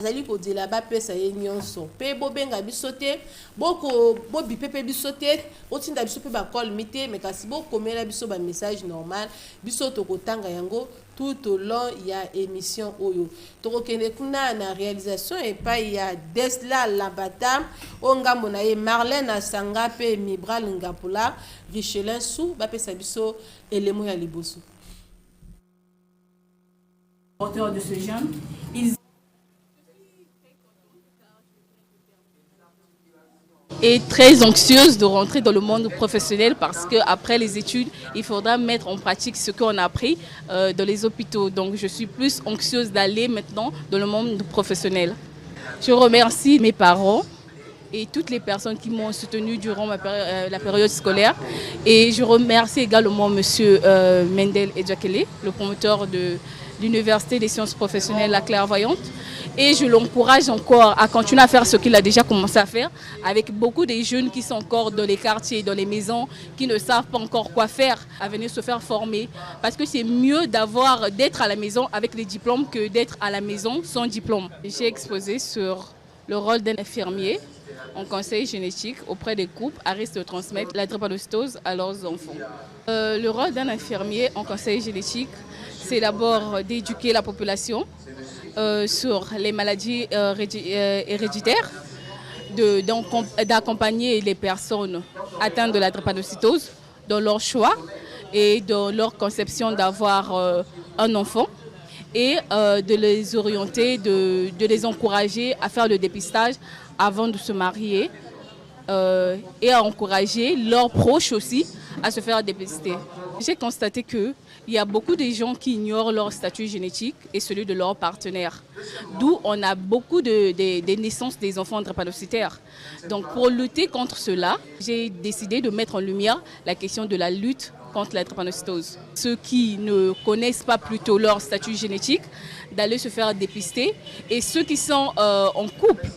Zali ko dila ba pesa ye nyonso pe bo benga bisote boko bo bipepe bisote otinda bisope ba call mité mais kasi bo komela biso ba message normal bisoto ko tanga yango tout au long il y a émission oyo toko kende kuna na réalisation et pas il y a Desla Labata onga monaye Marlène Asanga pe Mibral Ngapula Richelin Sou ba pesa biso elemo ya liboso. Auteur de ce jeune, ils est très anxieuse de rentrer dans le monde professionnel parce qu'après les études, il faudra mettre en pratique ce qu'on a appris dans les hôpitaux. Donc je suis plus anxieuse d'aller maintenant dans le monde professionnel. Je remercie mes parents et toutes les personnes qui m'ont soutenue durant la période scolaire. Et je remercie également M. Mendel Edjakele, le promoteur de l'Université des sciences professionnelles La Clairvoyante. Et je l'encourage encore à continuer à faire ce qu'il a déjà commencé à faire avec beaucoup de jeunes qui sont encore dans les quartiers, dans les maisons, qui ne savent pas encore quoi faire, à venir se faire former. Parce que c'est mieux d'être à la maison avec des diplômes que d'être à la maison sans diplôme. J'ai exposé sur le rôle d'un infirmier en conseil génétique auprès des couples à risque de transmettre la drépanocytose à leurs enfants. Le rôle d'un infirmier en conseil génétique, c'est d'abord d'éduquer la population sur les maladies héréditaires, d'accompagner les personnes atteintes de la drépanocytose dans leur choix et dans leur conception d'avoir un enfant et de les orienter, de les encourager à faire le dépistage avant de se marier et à encourager leurs proches aussi à se faire dépister. J'ai constaté qu'il y a beaucoup de gens qui ignorent leur statut génétique et celui de leur partenaire. D'où on a beaucoup de naissances des enfants drépanocytaires. Donc pour lutter contre cela, j'ai décidé de mettre en lumière la question de la lutte contre la drépanocytose. Ceux qui ne connaissent pas plutôt leur statut génétique, d'aller se faire dépister. Et ceux qui sont en couple,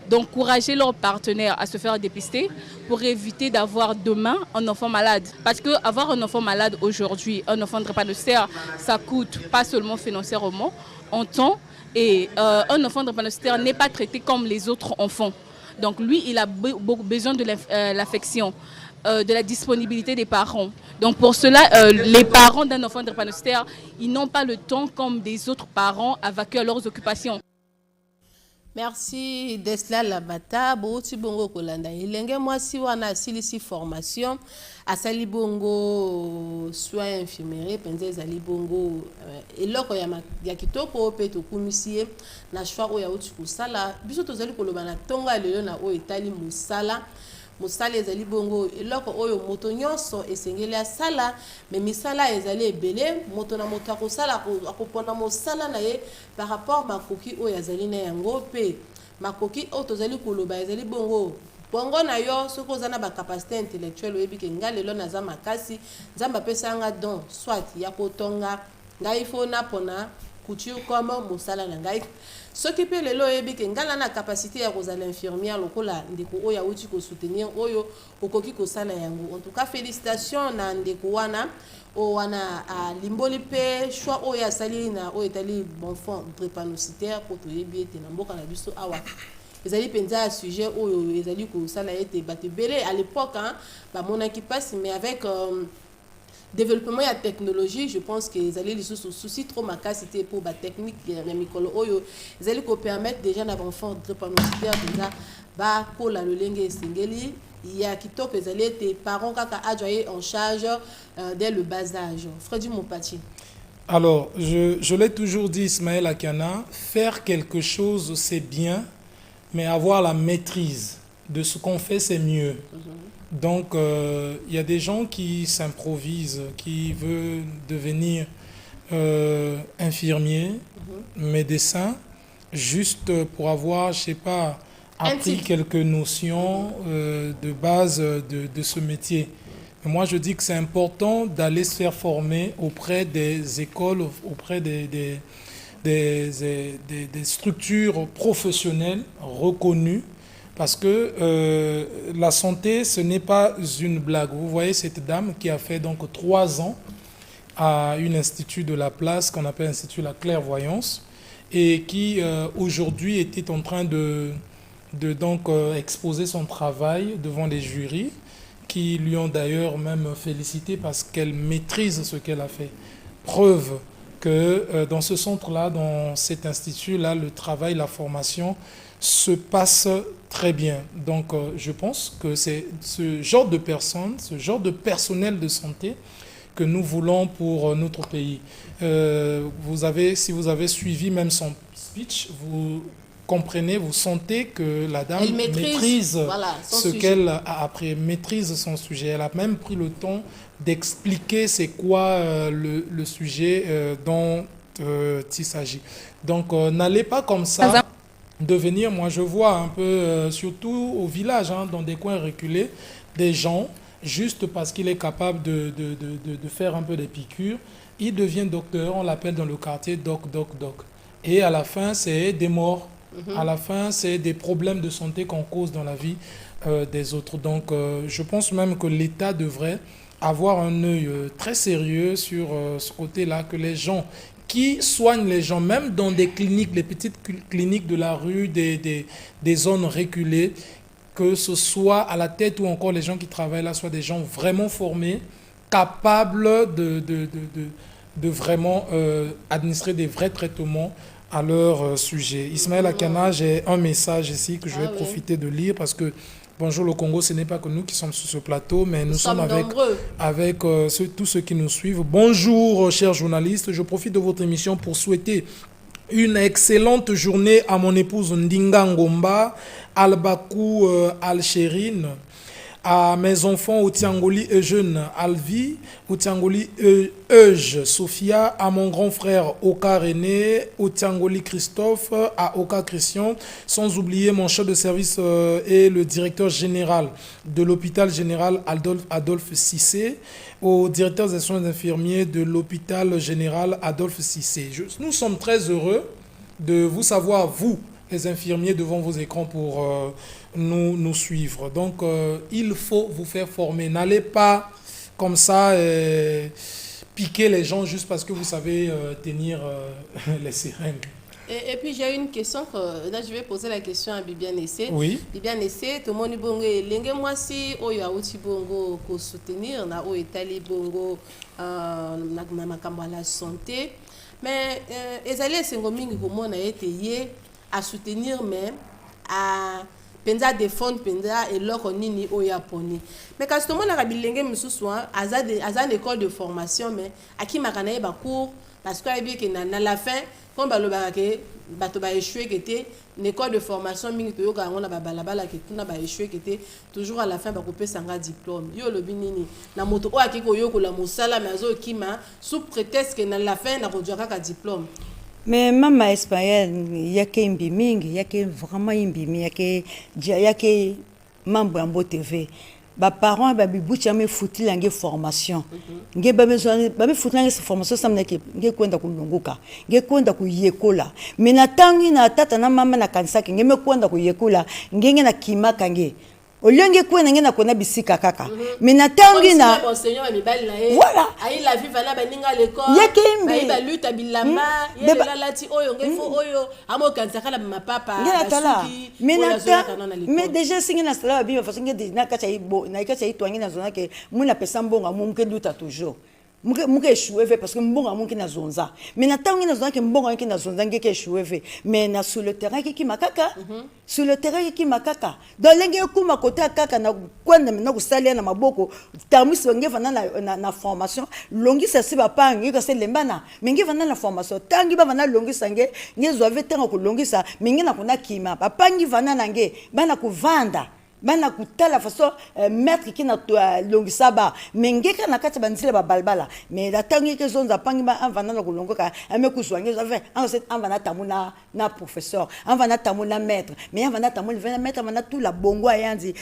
d'encourager leurs partenaires à se faire dépister pour éviter d'avoir demain un enfant malade. Parce qu'avoir un enfant malade aujourd'hui, un enfant drépanocytaire, ça coûte pas seulement financièrement, en temps, et un enfant drépanocytaire n'est pas traité comme les autres enfants. Donc lui, il a besoin de l'affection, de la disponibilité des parents. Donc pour cela, les parents d'un enfant drépanocytaire, ils n'ont pas le temps comme des autres parents à vaquer à leurs occupations. Merci Desla Labata, Bouti Bongo Kolanda. Ilenge mwasi wana silisi formation, asali bongo soin infirmier, penze zali bongo eloko ya kitoko pe to kumisie na choix oya uti kusala. Biso tozali koloba na tonga lelo na o etali musala. Musala ezali bongo eloko oyo moto nyonso esengeli asala mais misala ezali ebele moto na moto akosala akopona mosala na ye par rapport makoki oyo azali na yango pe makoki oyo tozali koloba ezali bongo bongo na yo soki oza na bacapacité intellectuelle oyebi ke nga lelo naza makasi nzambe apesanga don soit ya kotonga ngai fo napona couture comme mosala na ngai soki pe lelo oyebi ke ngala na capacité ya kozala infirmière lokola ndeko oyo auti ko soutenir oyo okoki kosala yango. En tout cas félicitations na ndeko wana o wana limboli pe choix oyo asali na oyo etali enfant drépanocytaire pour toyebi ete na mboka na biso awa ezali penza sujet oyo ezali kosala ete bato ebele à l'époque ba monaki passe mais avec développement et la technologie, je pense que les alliés sont souci trop ma capacité pour la technique de Mikolo Oyo. Ils allaient permettre déjà d'avoir enfant drépanocytaire déjà ba pour la lengue singeli. Il y a qui top les alliés tes parents kaka adjoyer en charge dès le bas âge. Freddy Mopati. Alors, je l'ai toujours dit, Ismaël Akana, faire quelque chose c'est bien, mais avoir la maîtrise de ce qu'on fait c'est mieux. Donc, il y a des gens qui s'improvisent, qui veulent devenir infirmiers, médecins, juste pour avoir, je sais pas, appris quelques notions de base de ce métier. Mais moi, je dis que c'est important d'aller se faire former auprès des écoles, auprès des structures professionnelles reconnues. Parce que la santé, ce n'est pas une blague. Vous voyez cette dame qui a fait donc 3 ans à un institut de la place qu'on appelle l'Institut de la Clairvoyance. et qui aujourd'hui était en train de donc exposer son travail devant les jurys, qui lui ont d'ailleurs même félicité parce qu'elle maîtrise ce qu'elle a fait. Preuve que dans ce centre-là, dans cet institut-là, le travail, la formation se passe très bien. Donc je pense que c'est ce genre de personnes, ce genre de personnel de santé que nous voulons pour notre pays. Si vous avez suivi même son speech, vous comprenez, vous sentez que la dame maîtrise voilà, ce qu'elle a appris, maîtrise son sujet. Elle a même pris le temps d'expliquer c'est quoi le sujet dont il s'agit. Donc n'allez pas comme ça devenir, moi je vois un peu, surtout au village, hein, dans des coins reculés, des gens, juste parce qu'il est capable de faire un peu des piqûres, il devient docteur, on l'appelle dans le quartier doc. Et à la fin, c'est des morts. À la fin, c'est des problèmes de santé qu'on cause dans la vie des autres. Donc, je pense même que l'État devrait avoir un œil très sérieux sur ce côté-là, que les gens qui soignent les gens, même dans des cliniques, les petites cliniques de la rue, des zones reculées, que ce soit à la tête ou encore les gens qui travaillent là, soient des gens vraiment formés, capables de vraiment administrer des vrais traitements à leur sujet. Ismaël Akana, j'ai un message ici que je vais profiter de lire parce que bonjour le Congo, ce n'est pas que nous qui sommes sur ce plateau, mais nous sommes avec tous ceux qui nous suivent. Bonjour chers journalistes, je profite de votre émission pour souhaiter une excellente journée à mon épouse Ndinga Ngomba, Albakou Alchérine, à mes enfants Otiangoli Eugène Alvi, Otiangoli Euge Sophia, à mon grand frère Oka René, Otiangoli Christophe, à Oka Christian, sans oublier mon chef de service et le directeur général de l'hôpital général Adolphe Cissé, au directeur des soins infirmiers de l'hôpital général Adolphe Cissé. Nous sommes très heureux de vous savoir, vous, les infirmiers, devant vos écrans pour nous suivre. Donc, il faut vous faire former. N'allez pas comme ça piquer les gens juste parce que vous savez tenir les sirènes. Et puis j'ai une question, là je vais poser la question à Bibiane Essé. Oui. Bibiane Essé, tout le monde bongo lenge moi si oyo auti bongo ko soutenir na o etali bongo na makambo la santé. Mais ezali esengo mingi komona ete ye à soutenir même à penza défendre penza et loko nini oya poni. Mais quand tout le monde a bilenge mususu azan école de formation mais aki makana e ba cours parce que bien que na la fin quand baloba ke bato ba échoué que té l'école de formation mingi to yoka ngona ba balabala ke tuna ba échoué que té toujours à la fin ba couper sanga diplôme yo lobi nini na moto o akiko yoko la mosala mazo kima sous prétexte que na la fin na kodjaka ka diplôme. Mais maman espagnol yake mbiming yake vraiment imbimi yake membre en TV ba parents ba bibucha me fouti langue formation nge ba besoin ba me fouti langue formation ça me nge kwenda kulunguka nge kwenda kuyekola mais na tangi na tata na mama na kanisa nge me kwenda kuyekola nge na kimaka nge olenge kwena nge na kona bisika kaka mais na tangi na enseignant mibali na voilà ai la vie vala baninga à l'école yake ba luta bilamba yela lati oyo nge fo oyo amo kanisa kala mapapa basuki mais déjà singa na sala bi façon nge na kacha ibo na kacha itwangi na zona ke muna pesa mbonga mumke luta toujours muke échoué parce que mbonga munki na zonza mais na tangi na zonza ke mbonga ki na zonza ngeke échoué mais na sur le terrain ki makaka sur le terrain ki makaka dans lenge kuma côté kaka na kwenda na kusalia na maboko tamis nge vana na formation longi ça se va pas nge ka se lembana mais nge vana na formation tangi ba vana longi sange nge zo avait temps ko longi ça mais nge na kuna kima papa ngi vana na nge bana ku vanda bana kutala façon maître qui na longisa ba mengeka na kati banzile ba balbala mais la tangi ke zonza pangi ba anvana na kulongoka ame kuswange za fait anvana tamuna na professeur anvana tamuna maître mais anvana tamuna maître anvana tout la bongo ayanzi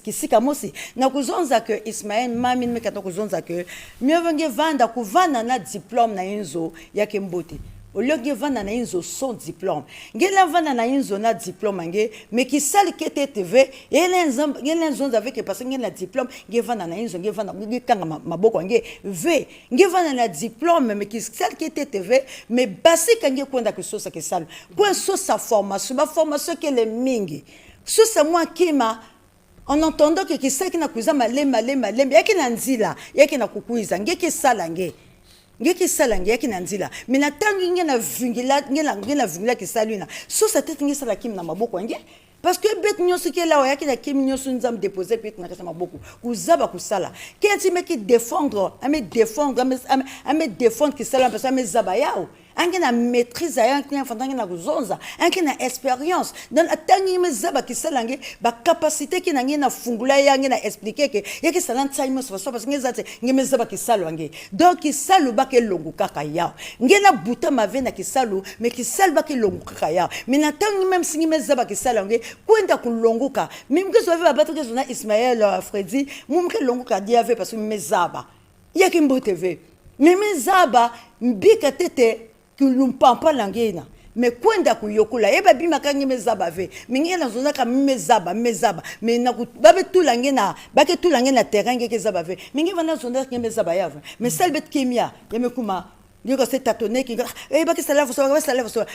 kisika mosi na kuzonza que Ismaël mami me kato kuzonza que mieux vange vanda kuvana na diplôme na inzo yake mbote au lieu que vana na inzo son diplôme ngela vana na inzo na diplôme nge mais qui sale que TV et les gens avec parce que ngela diplôme nge vana na inzo nge vana nge kanga maboko nge v nge vana na diplôme mais qui sale que TV mais basi kange kwenda que so ça que sale quoi so sa formation que les mingi so ça moi kima en entendant que sale qui na kuza malemba yaki na nzila yaki na kukuiza nge ki sala nge ngeki sala ngeki na nzila mina tangi ngena vingila ki saluna so sa tete ngi sala kim na maboko nge parce que bet nyoso ki la yaki na kim nyoso nzam déposer bet na kasa maboko kuzaba kusala kenti meki défendre ame défendre ki sala parce que ame zaba yao angena maîtrise ya nkina fandanga na kuzonza angena expérience dans atangi me zaba ki sala nge ba capacité ki na ngena fungula ya ngena expliquer que yaki sala ntaimo so parce que ngezate ngeme zaba ki sala nge donc ki sala ba ke longu kaka ya ngena buta mave na ki sala mais ki sala ba ke longu kaka ya mais na tangi même si ngeme zaba ki sala nge kwenda kulonguka mimi ke so va battre que zona Ismaël Freddy mum ke longuka dia ave parce que me zaba yaki mboteve mimi zaba mbika tete kulumpampa langena mais kwenda kuyokola eba bima kangi mezaba ve mingi na zona ka mezaba mais na babe tulangena bake tulangena terrain ke zaba ve mingi vana zona ke mezaba yave mais selbet kimia yemekuma Digo c'est tâtonné qui bake sala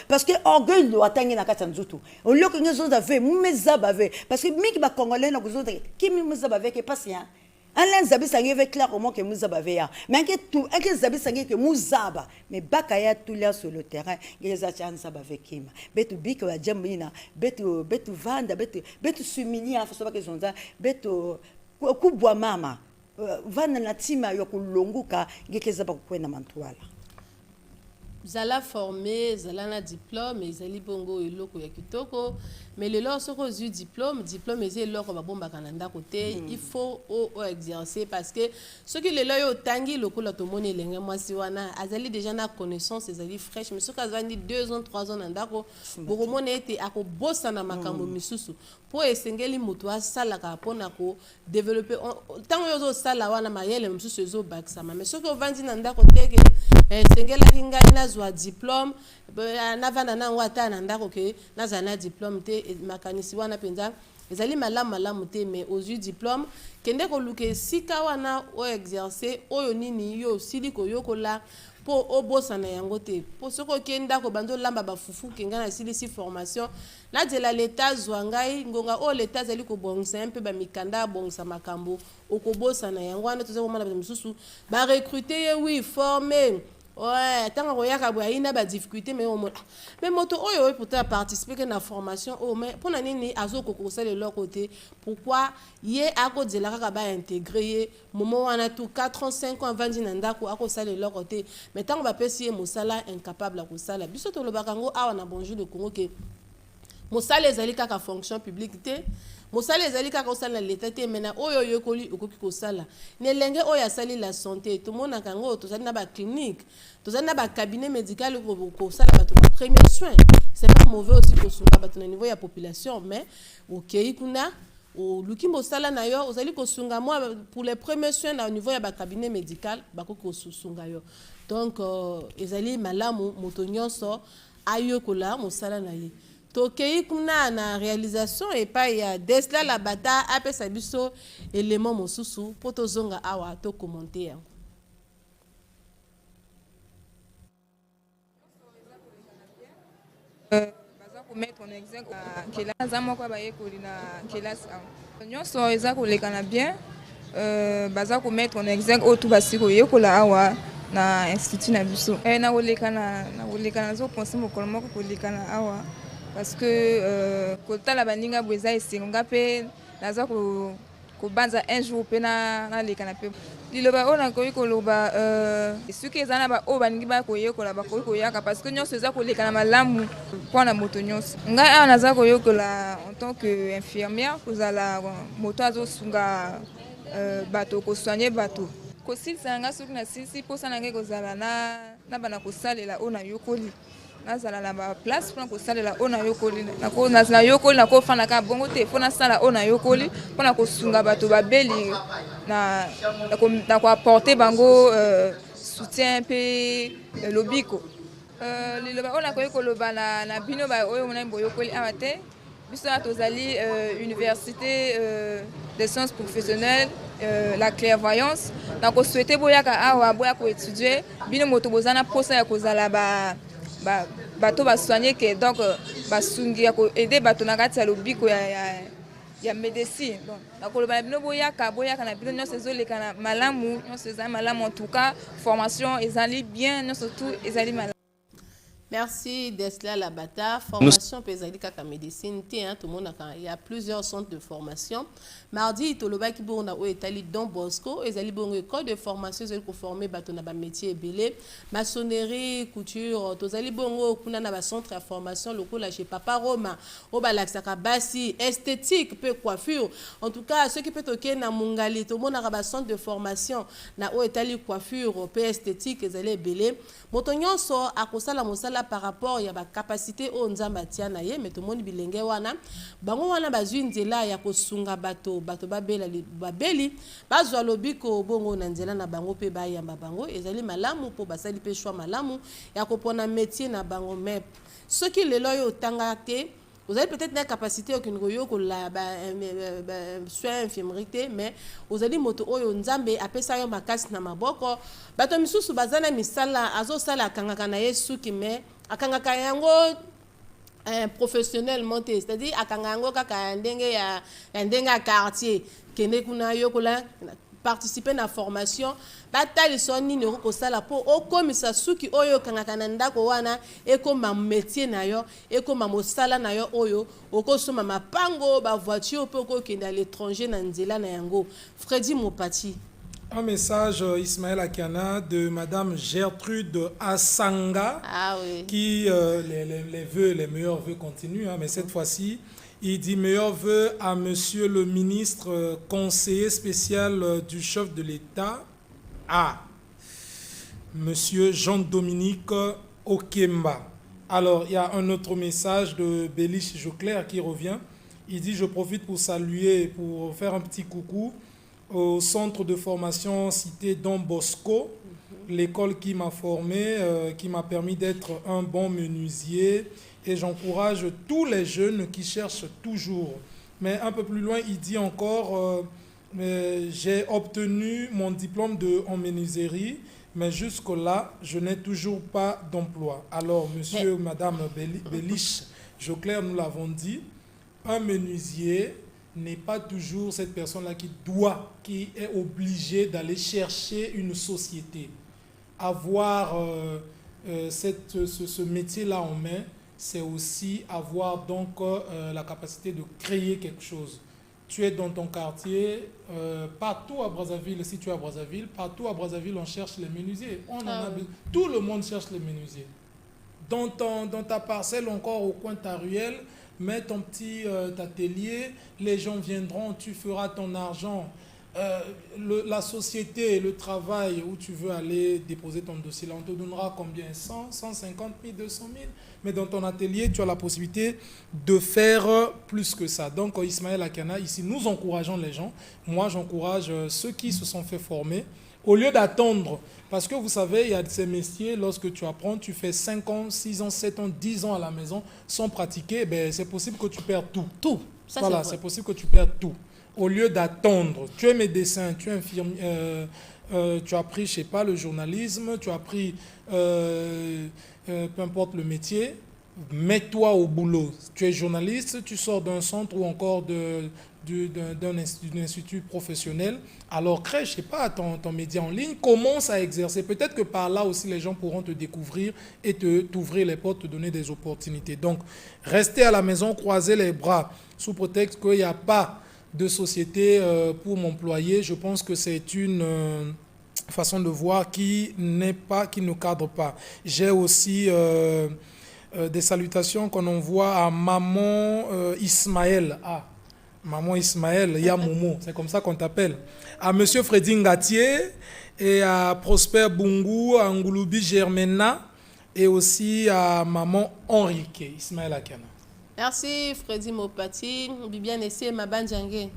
parce que orgueil do atangi na kata nzutu au lieu que ngezoave mezaba ve parce que mingi ba congolais na kuzote kimi mezaba ve ke patient Alain Zabi sangi veut clairement que Mouzaba veya. Mais que tout, que Zabi sangi que Mouzaba, mais Bakaya tout là sur le terrain, les achans Zaba avec him. Betu biko la jamina, betu vanda, betu sumini en façon que zonza, betu kubwa mama. Vanda na tima yokulonguka, geke Zaba kwena mantuala. Zala formé, zala na diplôme, zali bongo eloko ya kitoko, mais le lor soko zu diplôme ezé loko ba bomba kananda côté, il faut exercer parce que ce qui le lor tangi lokola to moni lenge mwasi wana, azali déjà na connaissance, azali fraîche, mais ce ka zandi 2 ans 3 ans ndako, boko mona ete ako bossa na makambo misusu. Po esengeli mutu asala ka pona ko développer tango yozo sala wana mayele msusu zo baksama, mais ce que vandi na ndako teke sengela kinga ina zwa diplôme na vana na ngwata na ndako ke na zana diplôme te makanisi wana penza ezali malamu te mais aux yeux diplôme kende ko luke sika wana o exercer oyo nini yo sili ko yokola po obosa na yango te po soko kenda ko bando lamba ba fufu kenga na sili si formation na de la l'état zwangai ngonga o l'état zali ko bongsa un peu ba mikanda bongsa makambo okobosa na yango wana tozo komana ba misusu ba recruter oui former. Ouais, tant qu'on y a des difficultés, mais moto oyo pourtant participer à la formation, mais pour nani azo kokosa de leur côté, pourquoi yé à cause de la kaba intégrer moment on a tout 4 ans 5 ans 20 ans ndako à cause de leur côté, mais tant on va payer mosala incapable à cause ça, biso to le bakango a on a bonjour le Congo que mosala ezali kaka fonction publique te mosala ezali kaka osala l'état te mena oyo yokoli okoki kosala ne lenge oyo asali la santé tout monde kango tozali na ba clinique tozali na ba cabinet médical ko sala bato ba premier soin c'est pas mauvais aussi ko sunga bato na niveau ya population mais OK kuna o lukimbo sala na yo ozali ko sunga moi pour les premiers soins au niveau ya ba cabinet médical bako ko sunga yo donc ezali malamu moto nyonso ayokola mosala na ye Tokei kuna na réalisation et pas ya desla la bata apé sabiso élément mosusu poto zonga awa to commenter yango. Baza ko mettre en exemple kela zamo kwa baye ko lina kela sa. Nyonso eza ko lekana bien baza ko mettre en exemple otu basiko yekola awa na institut na biso. Na olekana zo penser mo kolmo ko lekana awa. Parce que quand la baninga boza esenga pe naza ko banza un jour pe na le canapé liloba ona ko yikoloba suki ezana ba o baningi ba ko yekola ba ko yaka parce que nyonso eza ko lekana malamu pona moto nyonso nga naza ko yekola en tant que infirmière kozala moto azo sunga bato ko soigner bato ko silsanga suki na silsi posa na nge kozala na bana ko salela ona yokoli nazala na ba place pour ko salela ona yokoli na yokoli na ko fana ka bongo te fona sala ona yokoli pona ko sunga bato ba beli na ko apporter bango soutien pe lobiko liloba on a koyi koloba na bino ba oyo mona boyo koli awate biso tozali université des sciences professionnelles la clairvoyance donc on souhaitait boyaka awa boya ko étudier bino moto bozana posa ya kozala bato ba soigner que donc basungi ya ko aider bato na kati ya lobiko ya médecine donc nakoloba bino boyaka na bino nyonso ezoleka na malamu nyonso ezali malamu en tout cas formation ezali bien nyonso tout ezali malamu. Merci Desla Labata. Formation Pézali Kaka Médecine. Tout le monde il y a plusieurs centres de formation. Mardi, Toloba qui bon au Italie Don Bosco. Ils allaient bon école de formation. Ils allaient former batona ba métier belé, maçonnerie, couture. Tous allaient bon au kuna na ba centre de formation local là chez Papa Roma. Au balaksaka basi esthétique peu coiffure. En tout cas, ceux qui peut toquer na Mungali, tout le monde a ba centre de formation na au Italie coiffure, peu esthétique. Ils allaient belé. Motonyon so akosala mosala par rapport ya ba capacité o nzamba tiana ye mais tout monde bilenge wana bango wana bazwi nzela ya kosunga bato babeli bazwa lobiko bongo na nzela na bango pe bayamba bango ezali malamu po basali pe choix malamu ya kopona métier na bango mep soki lelo yo tanga te vous avez peut-être la capacité au Kingoyo que la soin infirmerie mais vous avez moto oyo nzambe apesa yo makasi na maboko bato misusu bazana misala azo sala kangaka na yesu ki me akangaka yango professionnellement c'est-à-dire akanga yango kaka ndenge ya ndenge quartier kende kuna yo kola participer na formation batali soni ne ko sala po o komisa suki oyo kangaka na ndako wana ekoma métier na yo ekoma mosala na yo oyo okosoma mapango ba voiture po ko kende à l'étranger na nzela na yango Freddy Mopati. Un message, Ismaël Akiana, de Madame Gertrude Asanga, qui les vœux, les meilleurs vœux continuent, hein, mais cette fois-ci, il dit meilleurs vœux à Monsieur le ministre conseiller spécial du chef de l'État, à Monsieur Jean-Dominique Okemba. Alors, il y a un autre message de Béliche Joclair qui revient. Il dit, je profite pour saluer, pour faire un petit coucou au centre de formation cité Don Bosco, l'école qui m'a formé, qui m'a permis d'être un bon menuisier. Et j'encourage tous les jeunes qui cherchent toujours. Mais un peu plus loin, il dit encore, j'ai obtenu mon diplôme en menuiserie, mais jusque-là, je n'ai toujours pas d'emploi. Alors, monsieur, madame Béliche Joclair, nous l'avons dit, un menuisier n'est pas toujours cette personne-là qui est obligée d'aller chercher une société. Avoir ce métier-là en main, c'est aussi avoir donc la capacité de créer quelque chose. Tu es dans ton quartier, partout à Brazzaville, si tu es à Brazzaville, partout à Brazzaville, on cherche les menuisiers. Tout le monde cherche les menuisiers. Dans ta parcelle, encore au coin de ta ruelle, mets ton petit atelier, les gens viendront, tu feras ton argent. La société, le travail où tu veux aller déposer ton dossier, là, on te donnera combien? 100, 150 000, 200 000. Mais dans ton atelier, tu as la possibilité de faire plus que ça. Donc, Ismaël Akiana, ici, nous encourageons les gens. Moi, j'encourage ceux qui se sont fait former. Au lieu d'attendre, parce que vous savez, il y a ces métiers, lorsque tu apprends, tu fais 5 ans, 6 ans, 7 ans, 10 ans à la maison sans pratiquer, ben, c'est possible que tu perds tout. Tout. Ça, voilà, c'est possible que tu perds tout. Au lieu d'attendre, tu es médecin, tu es infirmier, tu as appris, je sais pas, le journalisme, tu as appris, peu importe le métier, mets-toi au boulot. Tu es journaliste, tu sors d'un centre ou encore d'un institut professionnel, alors crée, je sais pas, ton média en ligne, commence à exercer. Peut-être que par là aussi, les gens pourront te découvrir et t'ouvrir les portes, te donner des opportunités. Donc, rester à la maison, croiser les bras, sous prétexte qu'il n'y a pas de société pour m'employer, je pense que c'est une façon de voir qui ne cadre pas. J'ai aussi des salutations qu'on envoie à Maman Ismaël. Ah, Maman Ismaël, Yamomo, c'est comme ça qu'on t'appelle. À Monsieur Freddy Ngatier et à Prosper Bungu, à Ngulubi Germena et aussi à Maman Henrique, Ismaël Akiana. Merci Freddy Mopati, Bibiane Essé, Mabanjangé.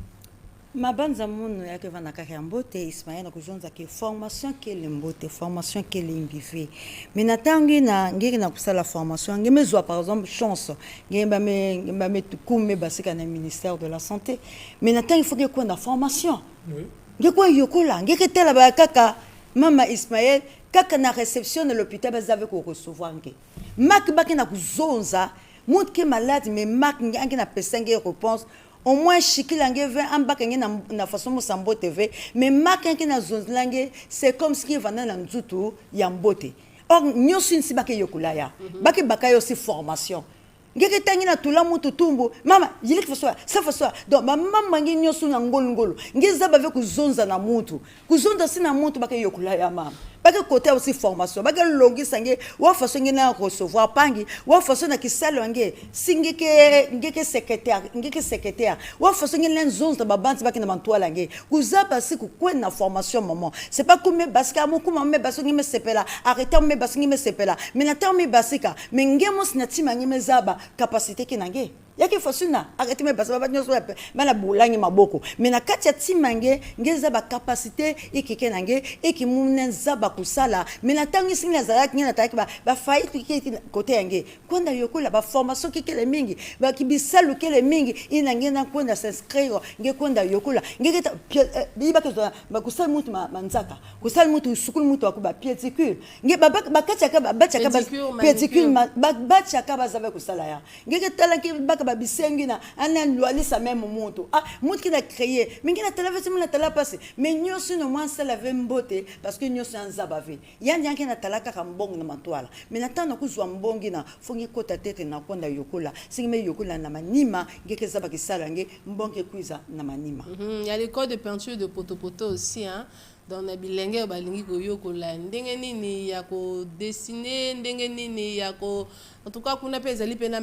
Ma banza mono ya ke vana kaka mbote Ismaël kuzonza ke formation ke lembote formation ke limbivé mais natangi na ngiri na kusala formation ngeme zo par exemple chance ngeba me kume basika na ministère de la santé mais natangi il faut que quoi na formation oui ngeko yokola ngeke tela ba kaka mama Ismaël kaka na réception de l'hôpital bazave ko recevoir nge mak baki na kuzonza montre que malade mais mak ngi na pesengue réponse au moins chikilange ve ambakenye na façon mosambo TV mais makenye na zonlange c'est comme ce qui va dans nzutu ya mbote or nyosu nsi bake yokulaya bake bakayo si formation ngeke tangi na tula mutu tumbu mama yili kufaswa safaswa donc mama ngi nyosu na ngolungolo ngeza bave kuzonza na mutu kuzonza sina mutu bake yokulaya mama bake côté aussi formation bake longi sange wa façon ngi na recevoir pangi wa façon na kisalo nge ngeke secrétaire wa façon ngi na zonza babanti bake na mantwala nge kuzaba si ku kwena formation maman c'est pas comme basika mo kuma me baso ngi me sepela arrêter me baso ngi me sepela mais na terme basika mais ngemo sinatima ngi me zaba capacité ki nange yaki fasuna arrêter me baso ba nyoso bana bulangi maboko mais na kati ya timange ngeza ba capacité ikike nange ekimune zaba kusala mais na tangi singa zalaki ngena taki ba faillite ki côté yange kwenda yokola ba formation ki kele mingi ba kibisalu kele mingi inange na kwenda s'inscrire nge kwenda yokola ngeke biba kezo ba kusala mutu manzaka kusala mutu sukulu mutu akuba pédicure nge ba kati ka ba bacha ka pédicure ba bacha ka ba zaba kusala ya ngeke tala ki ba bisengi na ana lwalisa même mutu mutu ki na créer mais ngena tala vesi muna tala passe mais nyosu no moins ça la vembote parce que nyosu anzaba ve yandi yanke na talaka ka mbongo na matwala mais natana kuzwa mbongi na fongi kota tete na konda yokola singime yokola na manima ngeke zaba kisala nge mbonge kuiza na manima il y a les codes de peinture de poto aussi hein dans na bilenge balingi ko yokola ndenge nini ya ko dessiner ndenge nini ya ko en tout cas kuna pe ezali pena